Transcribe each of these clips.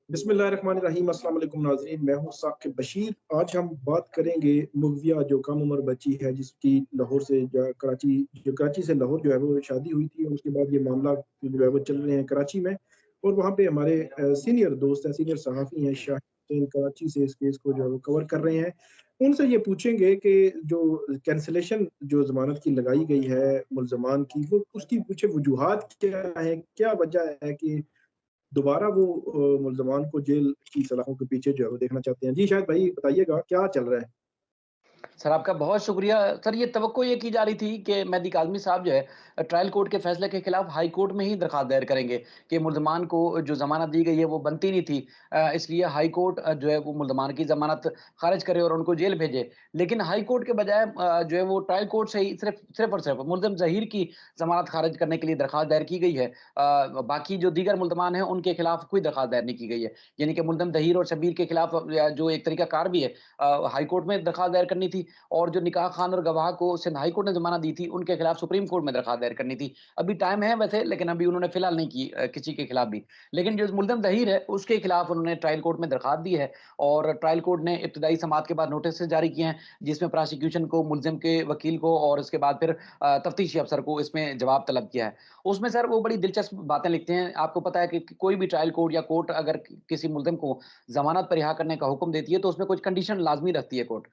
बिस्मिल्लाहिर्रहमानिर्रहीम। अस्सलाम वालेकुम नाज़रीन, मैं हूँ साकिब बशीर। आज हम बात करेंगे मुग़विया जो कम उम्र बच्ची है जिसकी लाहौर से कराची से लाहौर जो है वो शादी हुई थी और उसके बाद ये मामला जो है वो चल रहे हैं कराची में। और वहाँ पे हमारे सीनियर दोस्त हैं, सीनियर सहाफ़ी हैं शाहिद हुसैन, कराची से इस केस को जो है वो कवर कर रहे हैं। उनसे ये पूछेंगे कि जो कैंसलेशन जो ज़मानत की लगाई गई है मुल्ज़मान की, वो उसकी पीछे वजूहात क्या हैं? क्या वजह है कि दोबारा वो मुल्ज़मान को जेल की सलाखों के पीछे जो है वो देखना चाहते हैं। जी, शायद भाई बताइएगा क्या चल रहा है? सर आपका बहुत शुक्रिया। सर ये तवक्को ये की जा रही थी कि मेहदी काज़मी साहब जो है ट्रायल कोर्ट के फैसले के खिलाफ हाई कोर्ट में ही दरख़्वास्त दायर करेंगे कि मुल्ज़मान को जो ज़मानत दी गई है वो बनती नहीं थी। इसलिए हाई कोर्ट जो है वो मुल्ज़मान की ज़मानत ख़ारिज करे और उनको जेल भेजे। लेकिन हाई कोर्ट के बजाय जो है वो ट्रायल कोर्ट से ही सिर्फ़ और सिर्फ़ मुल्ज़म ज़हीर की ज़मानत ख़ारिज करने के लिए दरख़्वास्त दायर की गई है। बाकी जो दीगर मुल्ज़मान हैं उनके खिलाफ कोई दरख़्वास्त दायर नहीं की गई है। यानी कि मुल्ज़म ज़हीर और शब्बीर के खिलाफ जो एक तरीक़ा कार भी है हाई कोर्ट में दरख़्वास्त दायर करनी थी। और जो निकाह खान और गवाह को सिंध हाई कोर्ट ने ज़मानत दी थी, उनके खिलाफ सुप्रीम कोर्ट में दरख़्वास्त दायर करनी थी। अभी टाइम है वैसे, लेकिन अभी उन्होंने फिलहाल नहीं की किसी के खिलाफ भी। लेकिन जो मुल्ज़म ज़हीर है, उसके खिलाफ उन्होंने ट्रायल कोर्ट में दरख़्वास्त दी है और ट्रायल कोर्ट ने इब्तिदाई समाअत के बाद नोटिस जारी किए हैं, जिसमें प्रोसिक्यूशन को, मुल्ज़िम के वकील को और उसके बाद फिर तफ्तीशी अफ़सर को इसमें जवाब तलब किया है। उसमें सर वो बड़ी दिलचस्प बातें लिखते हैं। आपको पता है कि कोई भी ट्रायल कोर्ट या कोर्ट अगर किसी मुल्ज़िम को ज़मानत पर रिहा करने का हुक्म देती है, तो उसमें कुछ कंडीशन लाज़मी रखती है कोर्ट।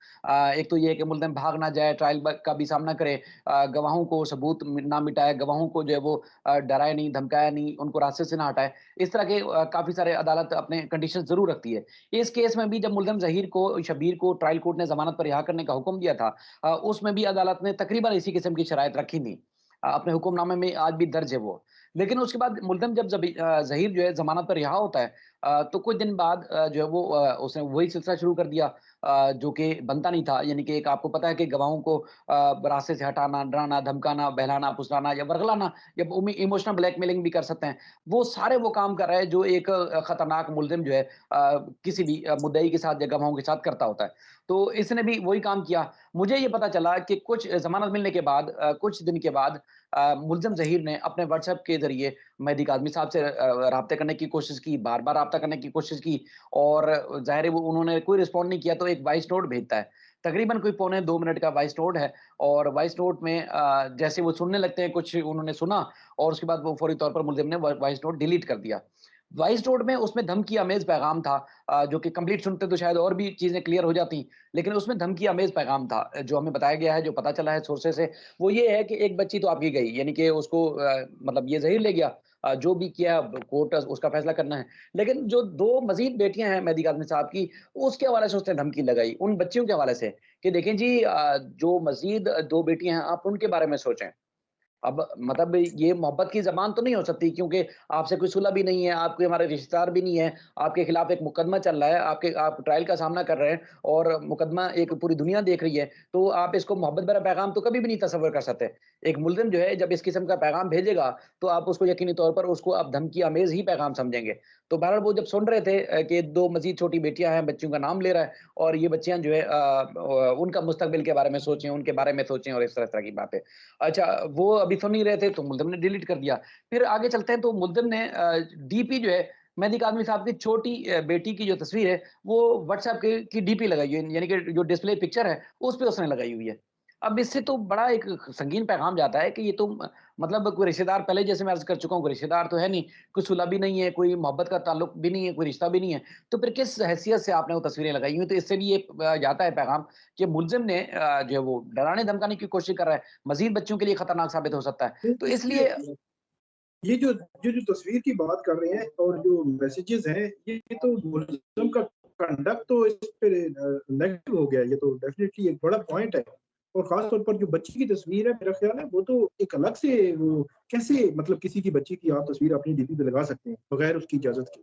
एक तो ये है कि मुल्ज़िम भाग ना जाए, ट्रायल का भी सामना करे, गवाहों को सबूत ना मिटाए, गवाहों को जो है वो डराए नहीं, धमकाए नहीं, उनको रास्ते से ना हटाए। इस तरह के काफ़ी सारे अदालत अपने कंडीशन ज़रूर रखती है। इस केस में भी जब मुल्ज़िम ज़हीर को, शब्बीर को ट्रायल कोर्ट ने ज़मानत पर रिहा करने का हुक्म दिया था, उसमें भी अदालत ने तकरीबन इसी किस्म की शराइत रखी थी। अपने हुक्मनामे में आज भी दर्ज है वो। लेकिन उसके बाद मुल्ज़िम जब ज़हीर जो है ज़मानत पर रिहा होता है, तो कुछ दिन बाद जो है वो उसने वही सिलसिला शुरू कर दिया जो कि बनता नहीं था। यानी कि एक आपको पता है कि गवाहों को रास्ते से हटाना, डराना, धमकाना, बहलाना, फुसलाना या वर्गलाना या इमोशनल ब्लैकमेलिंग भी कर सकते हैं। वो सारे वो काम कर रहा है जो एक खतरनाक मुल्ज़िम जो है किसी भी मुद्दई के साथ या गवाहों के साथ करता होता है। तो इसने भी वही काम किया। मुझे ये पता चला कि कुछ ज़मानत मिलने के बाद कुछ दिन के बाद मुल्ज़िम ज़हीर ने अपने व्हाट्सएप के ज़रिए मेहदी काज़मी साहब से राब्ते करने की कोशिश की, बार-बार राब्ता करने की कोशिश की और ज़ाहिर है वो उन्होंने कोई रिस्पॉन्ड नहीं किया, तो एक वॉइस नोट भेजता है। तकरीबन कोई पौने 2 मिनट का वॉइस नोट है और वॉइस नोट में जैसे वो सुनने लगते हैं, कुछ उन्होंने सुना और उसके बाद वो फौरी तौर पर मुल्ज़िम ने वॉइस नोट डिलीट कर दिया। वॉइस नोट में उसमें धमकी आमेज़ पैगाम था, जो कि कंप्लीट सुनते तो शायद और भी चीज़ें क्लियर हो जाती, लेकिन उसमें धमकी आमेज़ पैगाम था। जो हमें बताया गया है, जो पता चला है सोर्सेज़ से, वो ये है कि एक बच्ची तो आपकी गई, यानी कि उसको मतलब ये ज़हीर ले गया। जो भी किया अब कोर्ट उसका फैसला करना है। लेकिन जो 2 मज़ीद बेटियाँ हैं मेहदी काज़मी साहब की, उसके हवाले से उसने धमकी लगाई, उन बच्चियों के हवाले से कि देखें जी, जो मज़ीद 2 बेटियाँ हैं, आप उनके बारे में सोचें। अब मतलब ये मोहब्बत की ज़बान तो नहीं हो सकती, क्योंकि आपसे कोई सुलह भी नहीं है, आपके हमारे रिश्तेदार भी नहीं है, आपके खिलाफ एक मुकदमा चल रहा है, आप ट्रायल का सामना कर रहे हैं और मुकदमा एक पूरी दुनिया देख रही है, तो आप इसको मोहब्बत भरा पैगाम तो कभी भी नहीं तसव्वुर कर सकते। एक मुल्ज़िम जो है जब इस किस्म का पैगाम भेजेगा, तो आप उसको यकीनी तौर पर उसको आप धमकी आमेज़ ही पैगाम समझेंगे। तो बहरहाल वो जब सुन रहे थे कि 2 मज़ीद छोटी बेटियाँ हैं, बच्चियों का नाम ले रहा है और ये बच्चियाँ जो है उनका मुस्तकबिल के बारे में सोचें, उनके बारे में सोचें और इस तरह की बातें। अच्छा, वो अभी सुन नहीं रहे थे तो मुल्ज़िम ने डिलीट कर दिया। फिर आगे चलते हैं तो मुल्ज़िम ने डीपी जो है मेहदी काज़मी साहब की छोटी बेटी की जो तस्वीर है, वो व्हाट्सएप की डीपी लगाई हुई है, यानी कि जो डिस्प्ले पिक्चर है, उस पे उसने लगाई हुई है। अब इससे तो बड़ा एक संगीन पैगाम जाता है कि ये तो मतलब कोई रिश्तेदार, पहले जैसे मैं अर्ज़ कर चुका हूँ, कोई रिश्तेदार तो है नहीं, कोई सुलह भी नहीं है, कोई मोहब्बत का ताल्लुक भी नहीं है, कोई रिश्ता भी नहीं है। तो फिर किस हैसियत से आपने वो तस्वीरें लगाई हुई? तो इससे भी ये जाता है पैगाम कि मुल्ज़िम ने जो है वो डराने-धमकाने की कोशिश कर रहा है। मज़ीद बच्चों के लिए खतरनाक साबित हो सकता है। तो तो इसमें इसलिए ये जो तस्वीर की बात कर रहे हैं और जो मैसेजेस हैं, ये तो मुल्ज़िम का कंडक्ट तो इस पे नेगेटिव हो गया। ये तो डेफ़िनिटली एक बड़ा पॉइंट है और ख़ास तौर पर जो बच्ची की तस्वीर है, मेरा ख़्याल है वो तो एक अलग से वो कैसे मतलब किसी की बच्ची की आप तस्वीर अपनी डीपी पे लगा सकते हैं, बगैर उसकी इजाज़त के?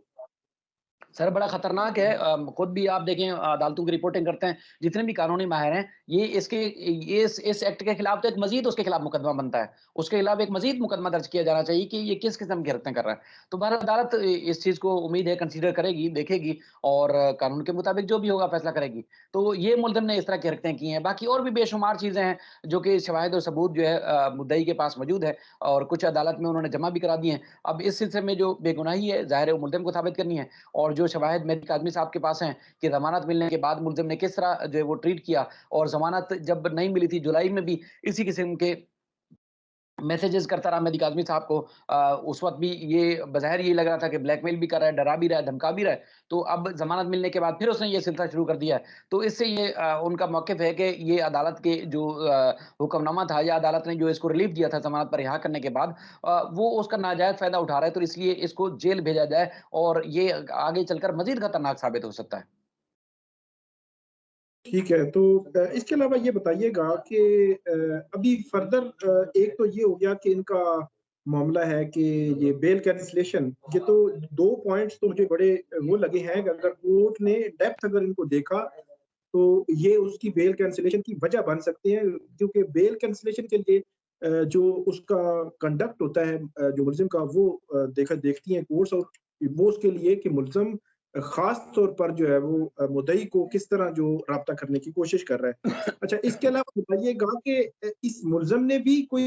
सर बड़ा खतरनाक है। खुद भी आप देखें, अदालतों की रिपोर्टिंग करते हैं, जितने भी कानूनी माहिर हैं, ये इस एक्ट के खिलाफ तो एक मज़ीद उसके खिलाफ मुकदमा बनता है। उसके खिलाफ एक मज़ीद मुकदमा दर्ज किया जाना चाहिए कि ये किस किस्म की हरकतें कर रहा है। तो बहरहाल अदालत इस चीज़ को उम्मीद है कंसीडर करेगी, देखेगी और कानून के मुताबिक जो भी होगा फैसला करेगी। तो ये मुल्ज़िम ने इस तरह की हरकतें की हैं। बाकी और भी बेशुमार चीज़ें हैं, जो कि शवाहिद और सबूत जो है मुद्दई के पास मौजूद है और कुछ अदालत में उन्होंने जमा भी करा दी हैं। अब इस सिलसिले में जो बेगुनाही है, ज़ाहिर है वो मुल्ज़िम को साबित करनी है और जो जो शवाहिद मेहदी काज़मी साहब के पास हैं कि ज़मानत मिलने के बाद मुल्ज़िम ने किस तरह जो है वो ट्रीट किया और ज़मानत जब नहीं मिली थी जुलाई में भी इसी किस्म के मैसेजेस करता रहा मेहदी काज़मी साहब को। उस वक़्त भी ये बज़ाहिर ये लग रहा था कि ब्लैकमेल भी कर रहा है, डरा भी रहा है, धमका भी रहा है। तो अब ज़मानत मिलने के बाद फिर उसने ये सिलसिला शुरू कर दिया है। तो इससे ये उनका मौक़िफ़ है कि ये अदालत के जो हुक्मनामा था या अदालत ने जो इसको रिलीफ़ दिया था ज़मानत पर रिहा करने के बाद वो उसका नाजायज़ फ़ायदा उठा रहा है, तो इसलिए इसको जेल भेजा जाए और ये आगे चलकर मज़ीद खतरनाक साबित हो सकता है। ठीक है, तो इसके अलावा ये बताइएगा कि अभी फर्दर एक तो ये हो गया कि इनका मामला है कि ये बेल कैंसलेशन, ये तो 2 पॉइंट्स तो मुझे बड़े वो लगे हैं कि अगर कोर्ट ने डेप्थ अगर इनको देखा, तो ये उसकी बेल कैंसलेशन की वजह बन सकते हैं क्योंकि बेल कैंसलेशन के लिए जो उसका कंडक्ट होता है जो मुल्ज़िम का वो देखती हैं कोर्ट्स और वो उसके लिए कि मुल्ज़िम ख़ास तौर पर जो है वो मुद्दई को किस तरह जो राब्ता करने की कोशिश कर रहा है। अच्छा इसके अलावा बताइएगा कि इस मुल्ज़िम ने भी कोई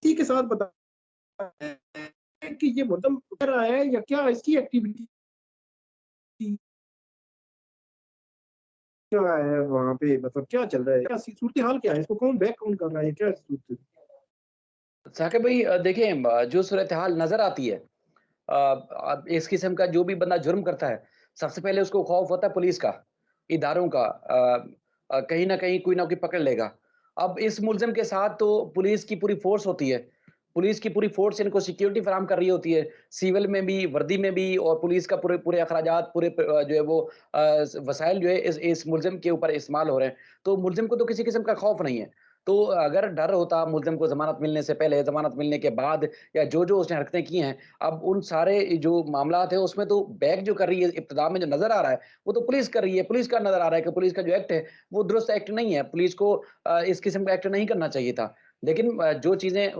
इसी के साथ बताया है कि ये मुल्ज़िम कर रहा है या क्या इसकी एक्टिविटी क्या है वहाँ पे मतलब क्या चल रहा है? क्या सूरत-ए-हाल क्या है? इसको कौन बैक कौन कर रहा है? क्या सूरत साकिब भाई देखिए जो सूरत-ए-हाल नज़र आती है अब इस किस्म का जो भी बंदा जुर्म करता है, सबसे पहले उसको खौफ होता है पुलिस का, इदारों का कहीं न कहीं कोई ना कोई पकड़ लेगा। अब इस मुल्ज़िम के साथ तो पुलिस की पूरी फ़ोर्स होती है। पुलिस की पूरी फ़ोर्स इनको सिक्योरिटी फराहम कर रही होती है, सिविल में भी, वर्दी में भी और पुलिस का पूरे पूरे अखराजात पूरे जो है वो वसाइल जो है इस मुल्ज़िम के ऊपर इस्तेमाल हो रहे हैं। तो मुल्ज़िम को तो किसी किस्म का खौफ नहीं है। तो अगर डर होता मुल्ज़िम को ज़मानत मिलने से पहले, ज़मानत मिलने के बाद या जो-जो उसने हरकतें की हैं, अब उन सारे जो मामलात हैं उसमें तो बैक जो कर रही है इब्तिदा में जो नज़र आ रहा है, वो तो पुलिस कर रही है। पुलिस का नज़र आ रहा है कि पुलिस का जो एक्ट है, वो दुरुस्त एक्ट नहीं है। पुलिस को इस किस्म का एक्ट नहीं करना चाहिए था। लेकिन जो चीज़ें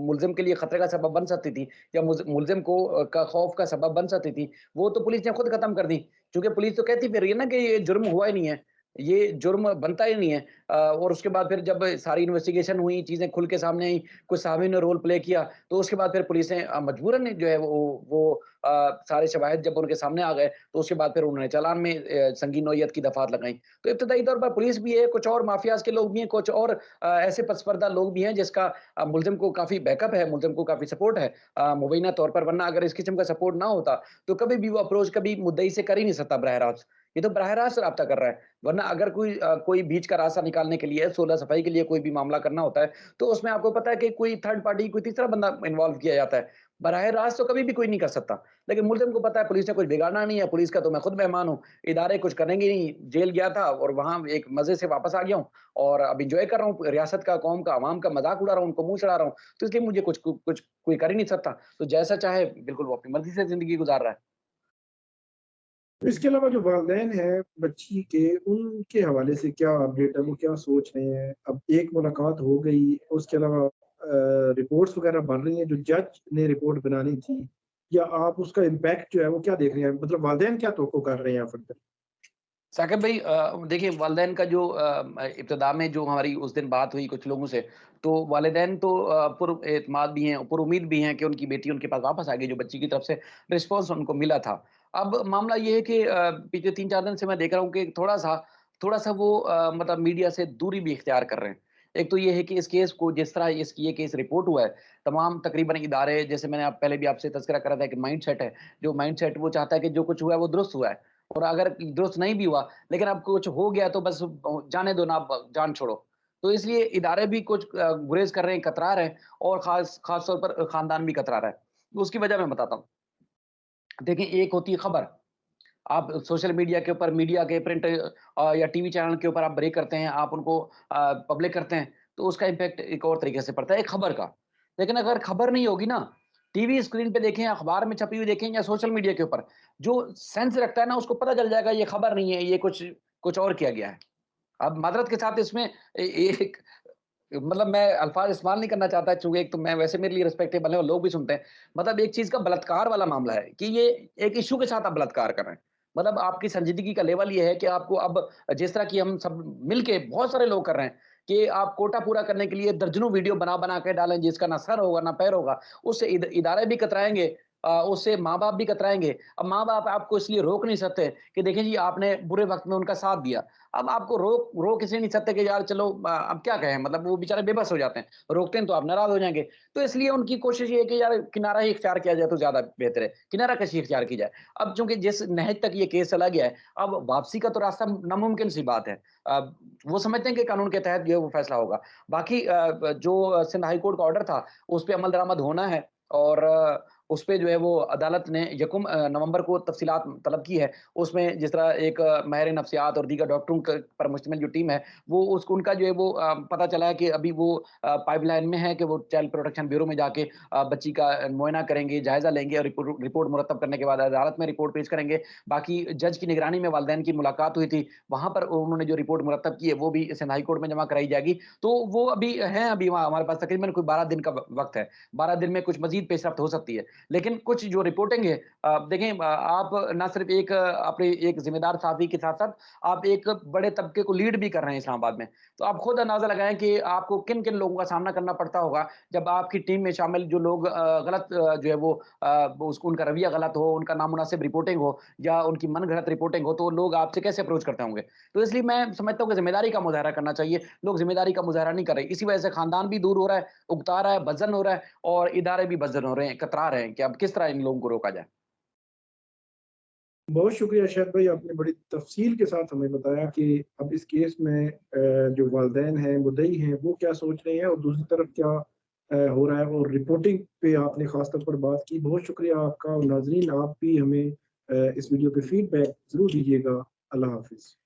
मुल्ज़िम के लिए खतरे का सबब बन सकती थी या मुल्ज़िम को का खौफ का सबब बन सकती थी, वो तो पुलिस ने खुद खत्म कर दी। क्योंकि पुलिस तो कहती फिर रही है ना कि ये जुर्म हुआ ही नहीं है, ये जुर्म बनता ही नहीं है। और उसके बाद फिर जब सारी इन्वेस्टिगेशन हुई, चीज़ें खुल के सामने आई, कुछ साहबियों ने रोल प्ले किया, तो उसके बाद फिर पुलिस ने मजबूरन जो है वो सारे शवाहिद जब उनके सामने आ गए, तो उसके बाद फिर उन्होंने चालान में संगीन नौयत की दफ़ात लगाई। तो इब्तिदाई तौर पर पुलिस भी है, कुछ और माफियाज़ के लोग भी हैं, कुछ और ऐसे पसपर्दा लोग भी हैं जिसका मुल्ज़िम को काफ़ी बैकअप है, मुल्ज़िम को काफ़ी सपोर्ट है मुबैना तौर पर, वरना अगर इस किस्म का सपोर्ट ना होता, तो कभी भी वो अप्रोच कभी मुद्दई से कर ही नहीं सकता बरह रास्त। ये तो बरह रास्त राब्ता कर रहा है। वरना अगर कोई बीच का रास्ता निकालने के लिए, सुलह सफाई के लिए कोई भी मामला करना होता है, तो उसमें आपको पता है कि कोई थर्ड पार्टी, कोई तीसरा बंदा इन्वॉल्व किया जाता है। बराह रास्त तो कभी भी कोई नहीं कर सकता। लेकिन मुल्ज़िम को पता है पुलिस ने कुछ बिगाड़ना नहीं है, पुलिस का तो मैं खुद मेहमान हूँ, इदारे कुछ करेंगे नहीं, जेल गया था और वहाँ एक मज़े से वापस आ गया हूँ और अब एन्जॉय कर रहा हूँ, रियासत का, कौम का, अवाम का मज़ाक उड़ा रहा हूँ, उनको मुँह चढ़ा रहा हूँ, तो इसलिए मुझे कुछ कोई कर ही नहीं सकता। तो जैसा चाहे बिल्कुल वो अपनी मर्ज़ी से ज़िंदगी गुज़ार रहा है। इसके अलावा जो वालिदैन हैं बच्ची के, उनके हवाले से क्या अपडेट है? वो क्या सोच रहे हैं? अब एक मुलाकात हो गई, उसके अलावा रिपोर्ट्स वगैरह बन रही हैं, जो जज ने रिपोर्ट बनानी थी या आप उसका इम्पैक्ट जो है वो क्या देख रहे हैं? मतलब वालिदैन क्या तवक्को कर रहे हैं फर्दर? साकिब भाई देखिए वालिदैन का जो इब्तिदा में जो हमारी उस दिन बात हुई कुछ लोगों से, तो वालिदैन तो पुरएतमाद भी हैं, पुरुम्मीद भी हैं कि उनकी बेटी उनके पास वापस आ गई, जो बच्ची की तरफ से रिस्पॉन्स उनको मिला था। अब मामला ये है कि पिछले 3-4 दिन से मैं देख रहा हूँ कि थोड़ा-सा वो मतलब मीडिया से दूरी भी इख्तियार कर रहे हैं। एक तो ये है कि इस केस को जिस तरह ये केस रिपोर्ट हुआ है, तमाम तकरीबन इदारे जैसे मैंने पहले भी आपसे तज़किरा करा था कि माइंडसेट है, जो माइंडसेट वो चाहता है कि जो कुछ हुआ है वो दुरुस्त हुआ है और अगर दुरुस्त नहीं भी हुआ लेकिन अब कुछ हो गया तो बस जाने दो ना अब जान छोड़ो। तो इसलिए इदारे भी कुछ गुरेज़ कर रहे हैं, कतरा रहे हैं और ख़ास तौर पर ख़ानदान भी कतरा रहा है। उसकी वजह मैं बताता हूँ। देखिए एक होती है खबर, आप सोशल मीडिया के ऊपर मीडिया के प्रिंट या टीवी चैनल के ऊपर आप ब्रेक करते हैं, आप उनको पब्लिक करते हैं, तो उसका इम्पैक्ट एक और तरीके से पड़ता है, एक खबर का। लेकिन अगर खबर नहीं होगी ना, टीवी स्क्रीन पे देखें, अखबार में छपी हुई देखें या सोशल मीडिया के ऊपर, जो सेंस रखता है ना उसको पता चल जाएगा ये खबर नहीं है, ये कुछ कुछ और किया गया है। अब मादरत के साथ इसमें एक मतलब मैं अल्फ़ाज़ इस्तेमाल नहीं करना चाहता चूँकि एक तो मैं वैसे मेरे लिए रिस्पेक्टेबल है और लोग भी सुनते हैं। मतलब एक चीज़ का बलात्कार वाला मामला है कि ये एक इश्यू के साथ आप बलात्कार कर रहे हैं। मतलब आपकी संजीदगी का लेवल ये है कि आपको अब जिस तरह की हम सब मिलके बहुत सारे लोग कर रहे हैं कि आप कोटा पूरा करने के लिए दर्जनों वीडियो बना-बना के डालें जिसका ना सर होगा, ना पैर होगा। उससे इदारे भी कतराएँगे उससे माँ-बाप भी कतराएँगे। अब माँ-बाप आपको इसलिए रोक नहीं सकते कि देखिए जी आपने बुरे वक़्त में उनका साथ दिया। अब आपको रोक इसलिए नहीं सकते कि यार चलो अब क्या कहें, मतलब वो बेचारे बेबस हो जाते हैं। रोकते हैं तो आप नाराज़ हो जाएँगे। तो इसलिए उनकी कोशिश ये है कि यार किनारा ही इख्तियार किया जाए तो ज़्यादा बेहतर है। किनारा कशी इख्तियार की जाए। अब चूँकि जिस नहज तक ये केस चला गया है, अब वापसी का तो रास्ता नामुमकिन सी बात है। वो समझते हैं कि कानून के तहत जो है वो फैसला होगा। बाकी जो सिंध हाई कोर्ट का ऑर्डर था, उस पे अमल दरामद होना है और उस पे जो है वो अदालत ने यकुम नवंबर को तफ़सीलात तलब की है। उसमें जिस तरह एक माहिर नफ्सियात और दीगर डॉक्टरों क पर मुश्तमिल जो टीम है, वो उसको उनका जो है वो पता चला है कि अभी वो पाइपलाइन में है कि वो चाइल्ड प्रोटेक्शन ब्यूरो में जाके बच्ची का मुआयना करेंगे, जायज़ा लेंगे और रिपोर्ट मुरतब करने के बाद अदालत में रिपोर्ट पेश करेंगे। बाकी जज की निगरानी में वालिदैन की मुलाकात हुई थी, वहाँ पर उन्होंने जो रिपोर्ट मुरतब की है, वो भी सिंध हाई कोर्ट में जमा कराई जाएगी। तो वो अभी हैं, अभी वहाँ हमारे पास तकरीबन कोई 12 दिन का व वक़्त है। 12 दिन में कुछ मज़ीद पेशरफ्त हो सकती है। लेकिन कुछ जो रिपोर्टिंग है देखें आप ना सिर्फ़ एक अपने एक ज़िम्मेदार साथी के साथ-साथ आप एक बड़े तबके को लीड भी कर रहे हैं इस्लामाबाद में। तो आप खुद अंदाज़ा लगाएँ कि आपको किन-किन लोगों का सामना करना पड़ता होगा, जब आपकी टीम में शामिल जो लोग गलत जो है वो उसको उनका रवैया गलत हो, उनका नामुनासिब रिपोर्टिंग हो या उनकी मनगढ़ंत रिपोर्टिंग हो, तो लोग आपसे कैसे अप्रोच करते होंगे। तो इसलिए मैं समझता हूँ कि ज़िम्मेदारी का मुज़ाहरा करना चाहिए। लोग ज़िम्मेदारी का मुज़ाहरा नहीं कर रहे। इसी वजह से ख़ानदान भी दूर हो रहा है, उकता रहा है, बदज़न हो रहा है और इदारे भी बदज़न हो रहे हैं, कतरा रहे हैं कि अब किस तरह इन लोगों को रोका जाए। बहुत शुक्रिया शायद भाई, आपने बड़ी तफ़सील के साथ हमें बताया कि अब इस केस में जो वालिदैन हैं, मुद्दई हैं, वो क्या सोच रहे हैं और दूसरी तरफ क्या हो रहा है, और रिपोर्टिंग पे आपने ख़ास तौर पर बात की। बहुत शुक्रिया आपका, और नाज़रीन आप भी हमें इस वीडियो पे फ़ीडबैक ज़रूर दीजिएगा। अल्लाह हाफ़िज़।